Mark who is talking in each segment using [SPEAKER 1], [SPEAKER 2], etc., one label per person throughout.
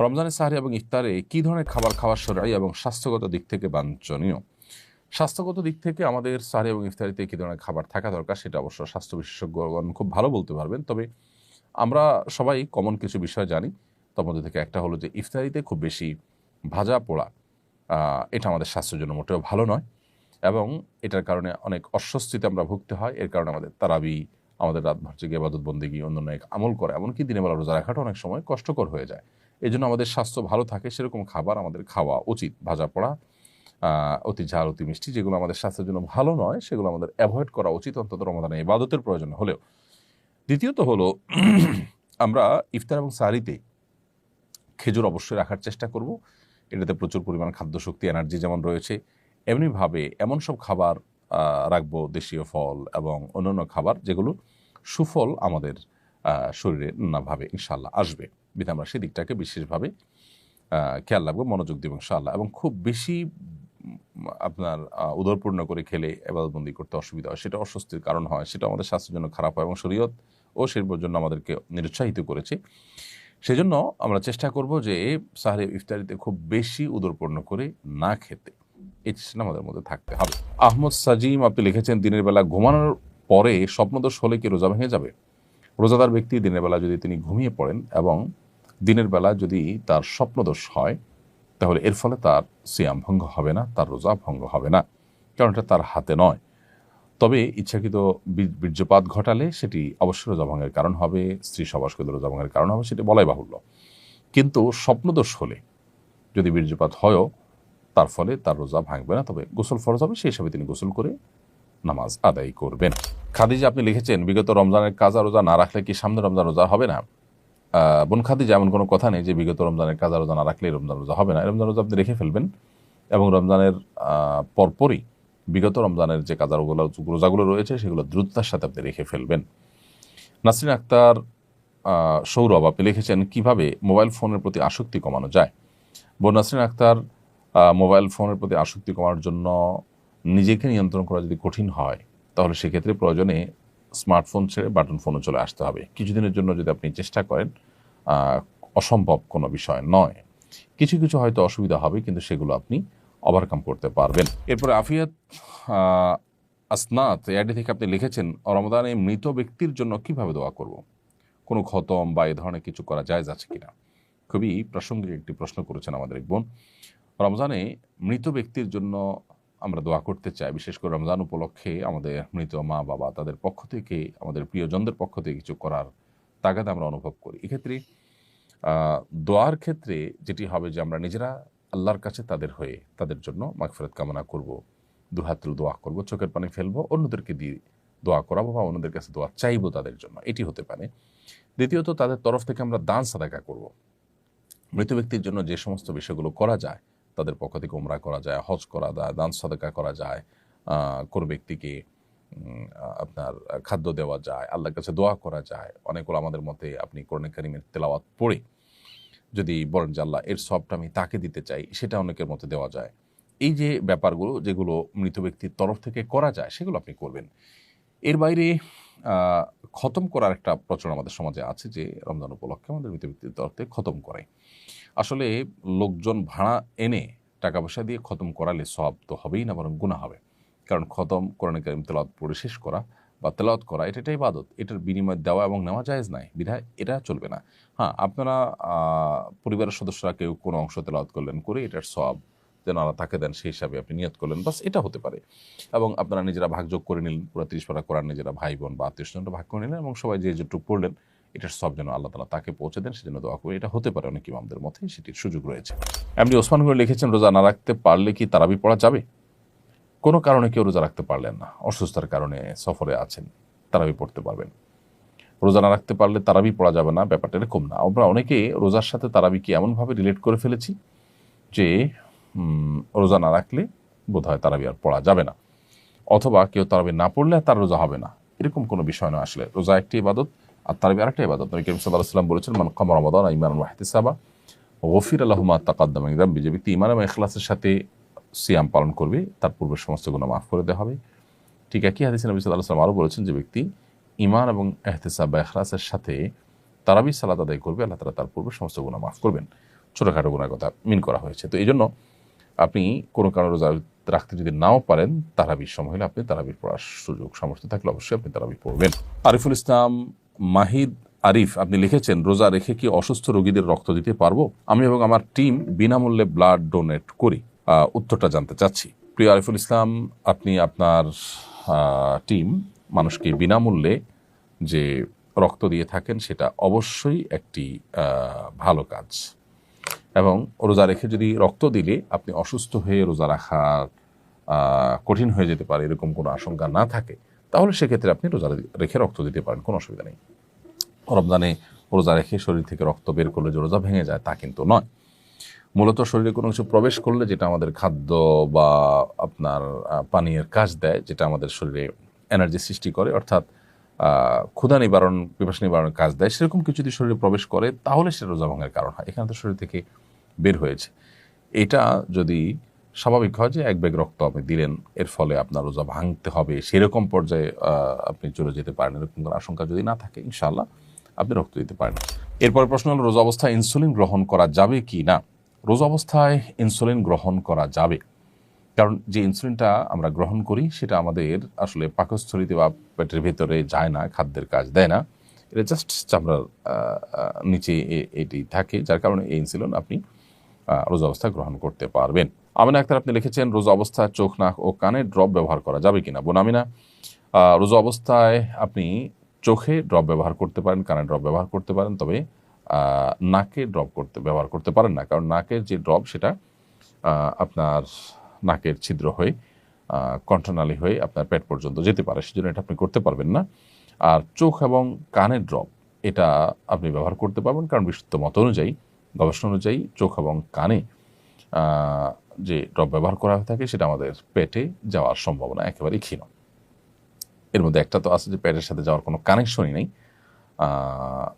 [SPEAKER 1] রমজানের সাহরি এবং ইফতারে কী ধরনের খাবার খাওয়া শরঈ এবং স্বাস্থ্যগত দিক থেকে বাঞ্ছনীয়? স্বাস্থ্যগত দিক থেকে আমাদের সাহরি এবং ইফতারিতে কী ধরনের খাবার থাকা দরকার সেটা অবশ্য স্বাস্থ্য বিশেষজ্ঞগণ খুব ভালো বলতে পারবেন। তবে আমরা সবাই কমন কিছু বিষয় জানি। তার মধ্যে থেকে একটা হলো যে ইফতারিতে খুব বেশি ভাজা পোড়া এটা আমাদের স্বাস্থ্যের জন্য মোটেও ভালো নয় এবং এটার কারণে অনেক অস্বস্তিতে আমরা ভুগতে হয়। এর কারণে আমাদের তারাবি, আমাদের রাতভর জেগে ইবাদত বন্দেগী, অন্যান্য এক আমল করা, এমনকি দিনের বেলা রোজা রাখাটা অনেক সময় কষ্টকর হয়ে যায়। এই জন্য আমাদের স্বাস্থ্য ভালো থাকে সেরকম খাবার আমাদের খাওয়া উচিত। ভাজা পোড়া, অতি ঝাল, অতি মিষ্টি যেগুলো আমাদের স্বাস্থ্যের জন্য ভালো নয় সেগুলো আমাদের অ্যাভয়েড করা উচিত, অন্তত রমাদানে ইবাদতের প্রয়োজন হলেও। দ্বিতীয়ত হলো আমরা ইফতার এবং সাহরিতে খেজুর অবশ্যই রাখার চেষ্টা করব। এটাতে প্রচুর পরিমাণ খাদ্যশক্তি, এনার্জি যেমন রয়েছে, এমনিভাবে এমন সব খাবার রাখবো, দেশীয় ফল এবং অন্যান্য খাবার যেগুলো সুফল আমাদের শরীরে নানাভাবে ইনশাআল্লাহ আসবে। বিধায় আমরা সেদিকটাকে বিশেষভাবে খেয়াল রাখবো, মনোযোগ দেব ইনশাআল্লাহ। এবং খুব বেশি আপনার উদরপূর্ণ করে খেলে ইবাদতবন্দি করতে অসুবিধা হয়, সেটা অস্বস্তির কারণ হয়, সেটা আমাদের স্বাস্থ্যের জন্য খারাপ হয় এবং শরীয়ত ও শিল্পের জন্য আমাদেরকে নিরুৎসাহিত করেছে। সেজন্য আমরা চেষ্টা করব যে সাহরি ইফতারিতে খুব বেশি উদরপূর্ণ করে না খেতে, এই চেষ্টা আমাদের মধ্যে থাকতে হবে। আহমদ সাজিম আপনি লিখেছেন, দিনের বেলা ঘুমানোর পরে স্বপ্নদোষ হলে কি রোজা ভেঙে যাবে? রোজাদার ব্যক্তি দিনের বেলা যদি তিনি ঘুমিয়ে পড়েন এবং দিনের বেলা যদি তার স্বপ্নদোষ হয়, তাহলে এর ফলে তার সিয়াম ভঙ্গ হবে না, তার রোজা ভঙ্গ হবে না, কারণ এটা তার হাতে নয়। তবে ইচ্ছাকৃত বীর্যপাত ঘটালে সেটি অবশ্যই রোজা ভঙ্গের কারণ হবে, স্ত্রী সহবাস করলে রোজা ভঙ্গের কারণ হবে, সেটি বলাই বাহুল্য। কিন্তু স্বপ্নদোষ হলে যদি বীর্যপাত হয়ও, তার ফলে তার রোজা ভাঙবে না, তবে গোসল ফরজ হবে, সেই হিসাবে তিনি গোসল করে নামাজ আদায় করবেন। খাদিজা আপনি লিখেছেন, বিগত রমজানের কাজা রোজা না রাখলে কি সামনে রমজান রোজা হবে না? বোন খাদিজা, এমন কোনো কথা নেই যে বিগত রমজানের কাজা রোজা না রাখলে রমজান রোজা হবে না। রমজান রোজা আপনি রেখে ফেলবেন এবং রমজানের পরপরই বিগত রমজানের যে কাজা রোজাগুলো রয়েছে সেগুলো দ্রুততার সাথে আপনি রেখে ফেলবেন। নাসরিন আক্তার সৌরভ আপনি লিখেছেন, কিভাবে মোবাইল ফোনের প্রতি আসক্তি কমানো যায়? বোন নাসরিন আক্তার, মোবাইল ফোনের প্রতি আসক্তি কমানোর জন্য নিজেকে নিয়ন্ত্রণ করা যদি কঠিন হয়, তাহলে সেক্ষেত্রে প্রয়োজনে স্মার্টফোন ছেড়ে বাটন ফোনে চলে আসতে হবে। কিছুদিনের জন্য যদি আপনি চেষ্টা করেন, অসম্ভব কোনো বিষয় নয়। কিছু কিছু হয়তো অসুবিধা হবে, কিন্তু সেগুলো আপনি ওভারকাম করতে পারবেন। এরপরে আফিয়াত আসনাত এআইডি থেকে আপনি লিখেছেন, রমজানে মৃত ব্যক্তির জন্য কিভাবে দোয়া করব? কোনো খতম বা এ ধরনের কিছু করা জায়েজ আছে কিনা? খুবই প্রাসঙ্গিক একটি প্রশ্ন করেছেন আমাদের এক বোন। রমজানে মৃত ব্যক্তির জন্য আমরা দোয়া করতে চাই, বিশেষ করে রমজান উপলক্ষে আমাদের মৃত মা বাবা তাদের পক্ষ থেকে, আমাদের প্রিয়জনদের পক্ষ থেকে কিছু করার তাগাদ আমরা অনুভব করি। এক্ষেত্রে দোয়ার ক্ষেত্রে যেটি হবে যে আমরা নিজেরা আল্লাহর কাছে তাদের হয়ে তাদের জন্য মাগফিরাত কামনা করব, দুহাত তুলে দোয়া করব, চোখের পানি ফেলবো, অন্যদেরকে দিয়ে দোয়া করাবো বা অন্যদের কাছে দোয়া চাইবো তাদের জন্য, এটি হতে পারে। দ্বিতীয়ত, তাদের তরফ থেকে আমরা দান সাদাকা করব। মৃত ব্যক্তির জন্য যে সমস্ত বিষয়গুলো করা যায়, তাদের পক্ষ থেকে উমরা করা যায়, হজ করা যায়, দান সাদাকা করা যায়, কোনো ব্যক্তিকে আপনার খাদ্য দেওয়া যায়, আল্লাহর কাছে দোয়া করা যায়। অনেকগুলো আমাদের মতে আপনি কোরআনে কারিমের তেলাওয়াত পড়ে যদি বলেন যে আল্লাহ এর সবটা আমি তাকে দিতে চাই, সেটা অনেকের মতে দেওয়া যায়। এই যে ব্যাপারগুলো যেগুলো মৃত ব্যক্তির তরফ থেকে করা যায় সেগুলো আপনি করবেন। এর বাইরে খতম করার একটা প্রচলন আমাদের সমাজে আছে যে রমজান উপলক্ষে আমাদের মৃত ব্যক্তির তরফ থেকে খতম করে। আসলে লোকজন ভাড়া এনে টাকা পয়সা দিয়ে খতম করালে সওয়াব তো হবেই না, বরং গুনাহ হবে। কারণ খতম কোরআনে কারিম তেলাওয়াত পড়ে শেষ করা বা তেলাওয়াত করা এটা একটা ইবাদত, এটার বিনিময় দেওয়া এবং নেওয়া জায়েজ নাই, বিধায় এটা চলবে না। হ্যাঁ, আপনারা পরিবারের সদস্যরা কেউ কোনো অংশ তেলাওয়াত করলেন, করে এটার সওয়াব যেন আল্লাহ তাকে দেন সেই হিসাবে আপনি নিয়ত করলেন, বাস এটা হতে পারে। এবং আপনারা নিজেরা ভাগযোগ করে নিলেন, পুরো 30 পারা কোরআন নিজেরা ভাই বোন বা আত্মীয়স্বজনরা ভাগ করে নিলেন এবং সবাই যে যেটুকু পড়লেন এটার সব যেন আল্লাহ তাআলা তাকে পৌঁছে দেন, সেজন্য দোয়া করি। এটা হতে পারে অনেক ইমামদের মধ্যে, সেটির সুযোগ রয়েছে। এমনি ওসমান করে লিখেছেন, রোজা না রাখতে পারলে কি তারাবি পড়া যাবে? কোনো কারণে কেউ রোজা রাখতে পারলেন না, অসুস্থতার কারণে সফরে আছেন, তারাবি পড়তে পারবেন। রোজা না রাখতে পারলে তারাবি পড়া যাবে না, ব্যাপারটা এরকম না। আমরা অনেকে রোজার সাথে তারাবিকে এমনভাবে রিলেট করে ফেলেছি যে রোজা না রাখলে বোধহয় তারাবি আর পড়া যাবে না, অথবা কেউ তারাবি না পড়লে তার রোজা হবে না, এরকম কোনো বিষয় নয়। আসলে রোজা একটি ইবাদত আর তারাবি আরেকটা ইবাদত। নবী করিম সাল্লাল্লাহু আলাইহি ওয়াসাল্লাম বলেছেন, মান কামা রমাদান ঈমানান ওয়া ইহতিসাবা গফিরা লাহু মা তাকাদ্দামা মিন যামবি। যে ব্যক্তি ঈমান এবং ইখলাসের সাথে সিয়াম পালন করবে, তার পূর্বের সমস্ত গুনাহ মাফ করে দেওয়া হবে। ঠিক একই হাদিসে নবী সাল্লাল্লাহু আলাইহি ওয়াসাল্লাম আরও বলেছেন, যে ব্যক্তি ঈমান এবং ইহতিসাব বা ইখলাসের সাথে তারাবি সালাত আদায় করবে, আল্লাহ তাআলা তার পূর্বের সমস্ত গুনাহ মাফ করবেন। ছোটোখাটো গুনার কথা মিন করা হয়েছে। তো এই জন্য আপনি কোনো কারণে রোজা রাখতে যদি নাও পারেন, তারাবির সময় হলে আপনি তারাবির পড়ার সুযোগ সামর্থ্য থাকলে অবশ্যই আপনি তারাবি পড়বেন। আরিফুল ইসলাম মাহিদ আরিফ আপনি লিখেছেন, রোজা রেখে কি অসুস্থ রোগীদের রক্ত দিতে পারবো? আমি এবং আমার টিম বিনামূল্যে ব্লাড ডোনেট করি। উত্তরটা জানতে চাচ্ছি। প্রিয় আরিফুল ইসলাম, আপনি আপনার টিম মানুষকে বিনামূল্যে যে রক্ত দিয়ে থাকেন সেটা অবশ্যই একটি ভালো কাজ, এবং রোজা রেখে যদি রক্ত দিলে আপনি অসুস্থ হয়ে রোজা রাখা কঠিন হয়ে যেতে পারে এরকম কোনো আশঙ্কা না থাকে, তাহলে সেক্ষেত্রে আপনি রোজা রেখে রক্ত দিতে পারেন, কোনো অসুবিধা নেই। রমজানে রোজা রেখে শরীর থেকে রক্ত বের করলে যে রোজা ভেঙে যায় তা কিন্তু নয়। মূলত শরীরে কোনো কিছু প্রবেশ করলে যেটা আমাদের খাদ্য বা আপনার পানীয়ের কাজ দেয়, যেটা আমাদের শরীরে এনার্জি সৃষ্টি করে, অর্থাৎ ক্ষুধা নিবারণ, পিপাসা নিবারণের কাজ দেয়, সেরকম কিছু যদি শরীরে প্রবেশ করে তাহলে সেটা রোজা ভাঙার কারণ হয়। এখানে তো শরীর থেকে বের হয়েছে। এটা যদি স্বাভাবিক হয় যে এক ব্যাগ রক্ত আপনি দিলেন, এর ফলে আপনার রোজা ভাঙতে হবে সেরকম পর্যায়ে আপনি চলে যেতে পারেন, এরকম কোনো আশঙ্কা যদি না থাকে ইনশাআল্লাহ আপনি রক্ত দিতে পারেন। এরপরে প্রশ্ন হলো, রোজা অবস্থায় ইনসুলিন গ্রহণ করা যাবে কি না? রোজা অবস্থায় ইনসুলিন গ্রহণ করা যাবে, কারণ যে ইনসুলিনটা আমরা গ্রহণ করি সেটা আমাদের আসলে পাকস্থলীতে বা পেটের ভেতরে যায় না, খাদ্যের কাজ দেয় না, এটা জাস্ট চামড়ার নিচে এটি থাকে, যার কারণে এই ইনসুলিন আপনি রোজা অবস্থায় গ্রহণ করতে পারবেন। আমিনা আক্তার আপনি লিখেছেন, রোজা অবস্থায় চোখ, নাক ও কানে ড্রপ ব্যবহার করা যাবে কিনা? বোন আমিনা, রোজা অবস্থায় আপনি চোখে ড্রপ ব্যবহার করতে পারেন, কানে ড্রপ ব্যবহার করতে পারেন, তবে নাকে ড্রপ ব্যবহার করতে পারেন না, কারণ নাকের যে ড্রপ সেটা আপনার নাকের ছিদ্র হয়ে কণ্ঠনালী হয়ে আপনার পেট পর্যন্ত যেতে পারে, সেজন্য এটা আপনি করতে পারবেন না। আর চোখ এবং কানের ড্রপ এটা আপনি ব্যবহার করতে পারবেন, কারণ বিশুদ্ধ মত অনুযায়ী, গবেষণা অনুযায়ী চোখ এবং কানে যে ড্রপ ব্যবহার করা হয়ে থাকে সেটা আমাদের পেটে যাওয়ার সম্ভাবনা একেবারেই ক্ষীণ। এর মধ্যে একটা তো আছে যে পেটের সাথে যাওয়ার কোনো কানেকশনই নেই,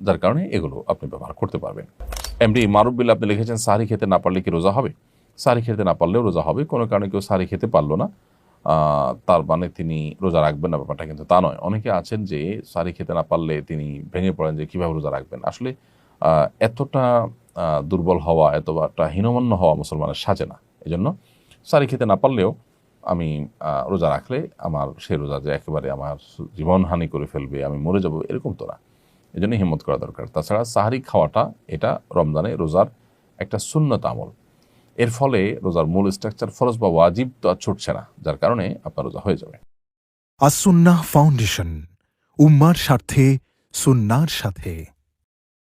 [SPEAKER 1] যার কারণে এগুলো আপনি ব্যবহার করতে পারবেন। এমডি মারুফ বিল্লাহ আপনি লিখেছেন, সাহরি খেতে না পারলে কি রোজা হবে? সাহরি খেতে না পারলেও রোজা হবে। কোনো কারণে কেউ সাহরি খেতে পারলো না তার মানে তিনি রোজা রাখবেন না, ব্যাপারটা কিন্তু তা নয়। অনেকে আছেন যে সাহরি খেতে না পারলে তিনি ভেঙে পড়েন যে কীভাবে রোজা রাখবেন। আসলে এতটা দুর্বল হওয়া, এতটা হীনমন্য হওয়া মুসলমানের সাজে না। এই জন্য সাহরি খেতে না পারলেও আমি রোজা রাখলে আমার সেই রোজা যে একেবারে আমার জীবনহানি করে ফেলবে, আমি মরে যাব, এরকম তো না। এই জন্য হিম্মত করা দরকার। তাছাড়া সাহরি খাওয়াটা এটা রমজানে রোজার একটা সুন্নত আমল, এর ফলে রোজার মূল স্ট্রাকচার ফরজ বা ওয়াজিব তো আর ছুটছে না, যার কারণে আপনার রোজা হয়ে যাবে।
[SPEAKER 2] আস-সুন্নাহ ফাউন্ডেশন, উম্মার স্বার্থে সুন্নাহর সাথে।